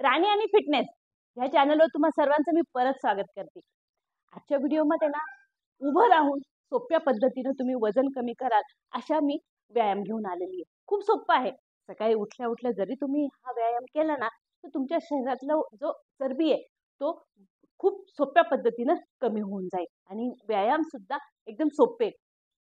राणी आणि फिटनेस ह्या चॅनलवर तुम्हा सर्वांचं मी परत स्वागत करते. आजच्या व्हिडिओमध्ये ना उभं राहून सोप्या पद्धतीने तुम्ही वजन कमी कराल अशा मी व्यायाम घेऊन आलेली आहे. खूप सोपं आहे. सकाळी उठल्या उठल्या जरी तुम्ही हा व्यायाम केला ना तर तुमच्या शरीरातला जो चरबी आहे तो खूप सोप्या पद्धतीने कमी होऊन जाईल आणि व्यायाम सुद्धा एकदम सोपे.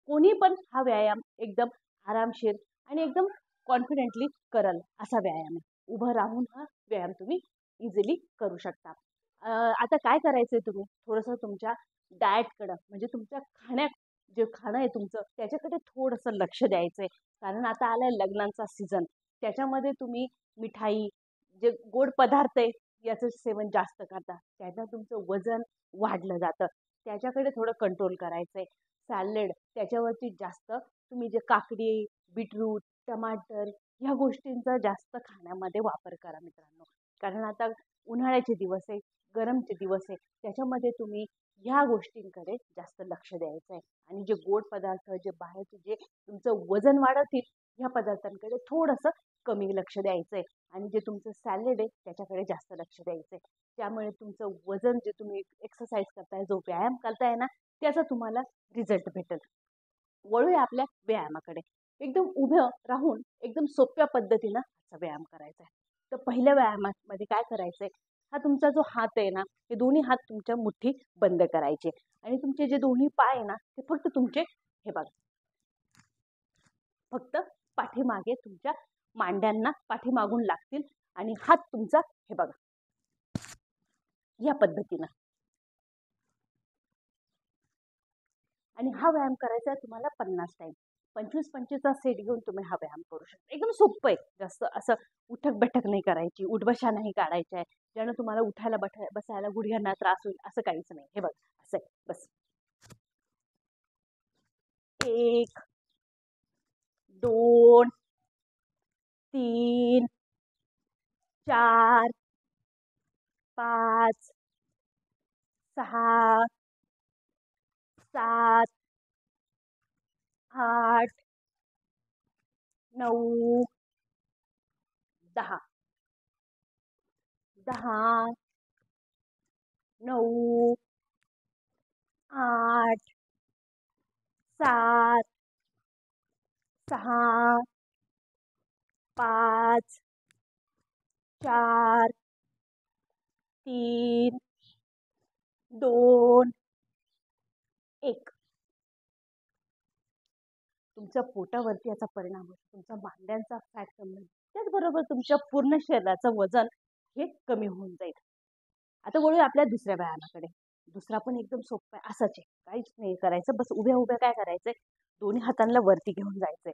कोणी पण हा व्यायाम एकदम आरामशीर आणि एकदम कॉन्फिडेंटली करल असा व्यायाम आहे. उभं राहून हा व्यायाम तुम्ही इझिली करू शकता. आता काय करायचंय तुम्ही थोडंसं तुमच्या डाएटकडं म्हणजे तुमच्या जे खाणं आहे तुमचं त्याच्याकडे थोडंसं लक्ष द्यायचंय. कारण आता आलाय लग्नांचा सीझन. त्याच्यामध्ये तुम्ही मिठाई जे गोड पदार्थ आहे याचं सेवन जास्त करता. त्याच्यात तुमचं वजन वाढलं जातं. त्याच्याकडे थोडं कंट्रोल करायचंय. सॅलड त्याच्यावरती जास्त तुम्ही जे काकडी, बीटरूट, टमाटर ह्या गोष्टींचा जास्त खाण्यामध्ये वापर करा मित्रांनो. कारण आता उन्हाळ्याचे दिवस आहे, गरमचे दिवस आहे, त्याच्यामध्ये तुम्ही ह्या गोष्टींकडे जास्त लक्ष द्यायचं आहे. आणि जे गोड पदार्थ जे बाहेरचे जे तुमचं वजन वाढवतील ह्या पदार्थांकडे थोडंसं कमी लक्ष द्यायचं आहे. आणि जे तुमचं सॅलड आहे त्याच्याकडे जास्त लक्ष द्यायचं आहे. त्यामुळे तुमचं वजन जे तुम्ही एक्सरसाइज करताय जो व्यायाम करताय ना त्याचा तुम्हाला रिझल्ट भेटेल. वळूया आपल्या व्यायामाकडे. एकदम उभं राहून एकदम सोप्या पद्धतीनं असा व्यायाम करायचा आहे. तर पहिल्या व्यायामामध्ये काय करायचंय, हा तुमचा जो हात आहे ना हे दोन्ही हात तुमच्या मुठ्ठी बंद करायचे आणि तुमचे जे दोन्ही पाय आहे ना ते फक्त तुमचे हे बघा फक्त पाठीमागे तुमच्या मांड्यांना पाठीमागून लागतील आणि हात तुमचा हे बघा या पद्धतीनं. आणि हा व्यायाम करायचा आहे तुम्हाला 50 टाइम. 25-25चा सेट घेऊन तुम्ही हा व्यायाम करू शकता. एकदम सोपं आहे. जास्त असं उठक बैठक नाही करायची, उठबशा नाही काढायच्या आहे. ज्यानं तुम्हाला उठायला बसायला गुडघ्यांना त्रास होईल असं काहीच नाही. हे बघा असं आहे बस. 1 2 3 4 5 6 7 8 9 10 10 9 8 7 6 5 4 3 2 1. तुमच्या पोटावरती याचा परिणाम होतो. तुमच्या मांड्यांचा फॅट कमी होईल. त्याचबरोबर तुमच्या पूर्ण शरीराचं वजन हे कमी होऊन जाईल. आता वळूया आपल्या दुसऱ्या व्यायामाकडे. दुसरा पण एकदम सोपा आहे. असंच आहे. काहीच नाही करायचं. बस उभ्या उभ्या काय करायचंय, दोन्ही हातांना वरती घेऊन जायचंय.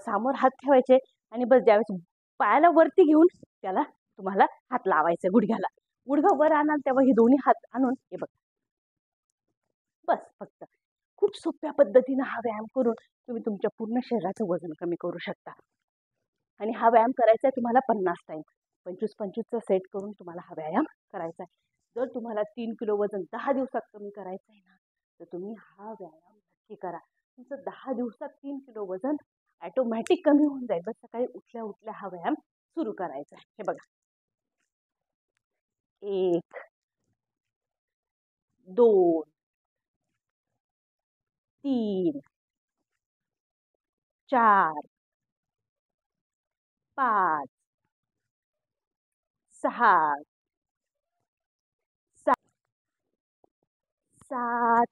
समोर हात ठेवायचे आणि बस ज्यावेळेस पायाला वरती घेऊन त्याला तुम्हाला हात लावायचे गुडघ्याला. गुडघा वर आणाल तेव्हा हे दोन्ही हात आणून हे बघ बस फक्त. खूप सोप्या पद्धतीनं हा व्यायाम करून तुम्ही तुमच्या पूर्ण शरीराचं वजन कमी करू शकता. आणि हा व्यायाम करायचा आहे तुम्हाला 50 टाइम. 25-25चा सेट करून तुम्हाला हा व्यायाम करायचा आहे. जर तुम्हाला 3 किलो वजन 10 दिवसात कमी करायचं आहे ना तर तुम्ही हा व्यायाम नक्की करा. तुमचं 10 दिवसात 3 किलो वजन ऑटोमॅटिक कमी होऊन जाईल. बस सकाळी उठल्या उठल्या हा व्यायाम सुरू करायचा आहे. हे बघा 1 2 3 4 5 6 7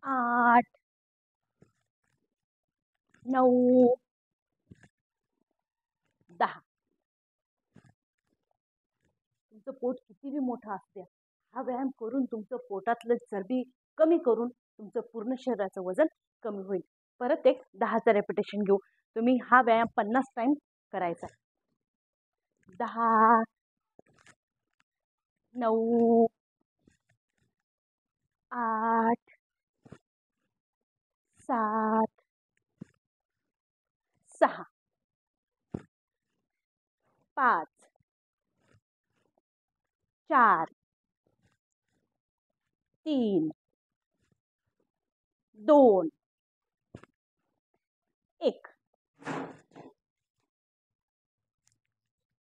8 9 10. तुमचं पोट कितीही मोठं असते हा व्यायाम करून तुमचं पोटातलं चरबी कमी करून तुमचं पूर्ण शरीराचं वजन कमी होईल. परत एक 10चं रेपिटेशन घेऊ. तुम्ही हा व्यायाम 50 टाइम करायचा. 10 9 8 7 6 5 4 3 2 1.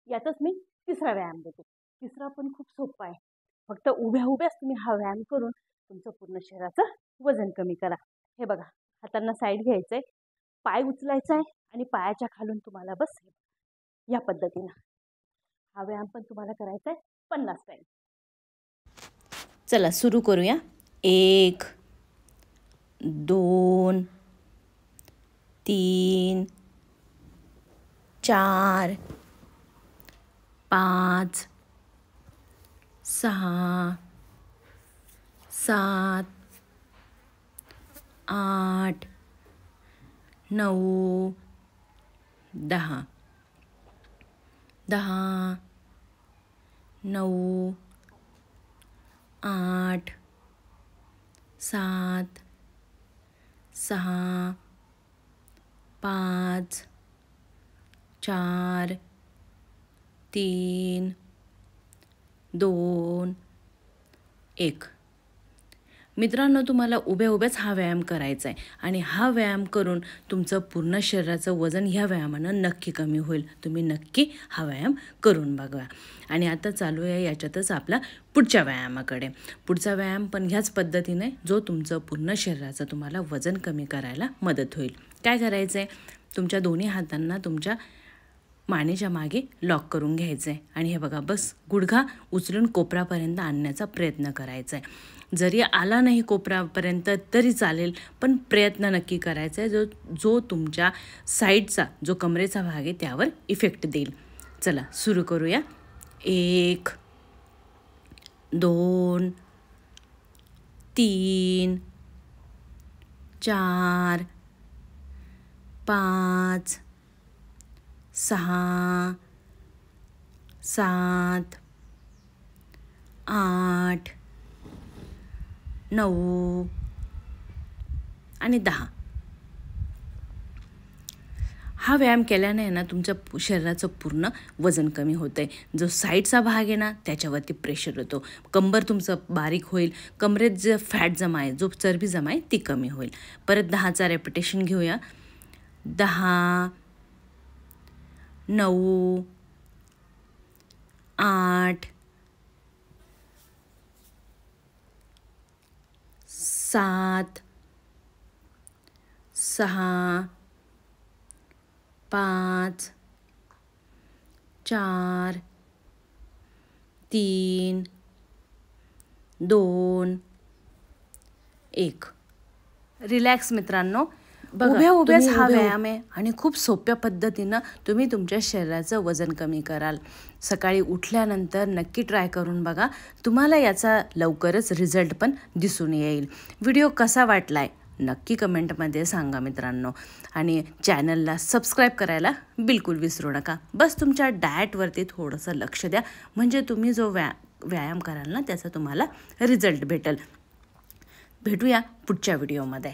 यातच मी तिसरा व्यायाम देते. तिसरा पण खूप सोपा आहे. फक्त उभ्या उभ्याच तुम्ही हा व्यायाम करून तुमचं पूर्ण शरीराचं वजन कमी करा. हे बघा, हातांना साईड घ्यायचंय, पाय उचलायचा आहे आणि पायाच्या खालून तुम्हाला बस या पद्धतीनं हा व्यायाम पण तुम्हाला करायचा आहे 50 टाइम. चला सुरू करूया. 1 2 3 4 5 6 7 8 9 10 10 9 8 7 6 5 4 3 2 1. मित्रांनो, तुम्हाला उभ्या उभ्याच हा व्यायाम करायचा आहे आणि हा व्यायाम करून तुमचं पूर्ण शरीराचं वजन ह्या व्यायामानं नक्की कमी होईल. तुम्ही नक्की हा व्यायाम करून बघा. आणि आता चालू आहे याच्यातच आपला पुढच्या व्यायामाकडे. पुढचा व्यायाम पण ह्याच पद्धतीने जो तुमचं पूर्ण शरीराचं तुम्हाला वजन कमी करायला मदत होईल. काय करायचं आहे, तुमच्या दोन्ही हातांना तुमच्या मानेच्या मागे लॉक करून घ्यायचं आहे आणि हे बघा, बस गुडघा उचलून कोपरापर्यंत आणण्याचा प्रयत्न करायचा आहे. जरी आला नाही कोपरापर्यंत तरी चालेल, पण प्रयत्न नक्की करायचा आहे जो तुमच्या साईडचा जो कमरेचा भाग आहे त्यावर इफेक्ट देईल. चला सुरू करूया. 1 2 3 4 5 6 7 8 9 आणि 10. हा व्यायाम केल्याने ना तुमच्या शरीराचं पूर्ण वजन कमी होतं आहे. जो साईडचा भाग आहे ना त्याच्यावरती प्रेशर होतो. कंबर तुमचं बारीक होईल. कमरेत जे फॅट जमा आहे, जो चरबी जमा आहे ती कमी होईल. परत 10चा रेपिटेशन घेऊया. 10 9 8 7 6 5 4 3 2 1. रिलॅक्स मित्रांनो. उभ्या उभ्याच हा व्यायाम आहे आणि खूप सोप्या पद्धतीनं तुम्ही तुमच्या शरीराचं वजन कमी कराल. सकाळी उठल्यानंतर नक्की ट्राय करून बघा. तुम्हाला याचा लवकरच रिझल्ट पण दिसून येईल. व्हिडिओ कसा वाटला आहे नक्की कमेंटमध्ये सांगा मित्रांनो. आणि चॅनलला सबस्क्राईब करायला बिलकुल विसरू नका. बस तुमच्या डाएटवरती थोडंसं लक्ष द्या, म्हणजे तुम्ही जो व्यायाम कराल ना त्याचा तुम्हाला रिझल्ट भेटेल. भेटूया पुढच्या व्हिडिओमध्ये.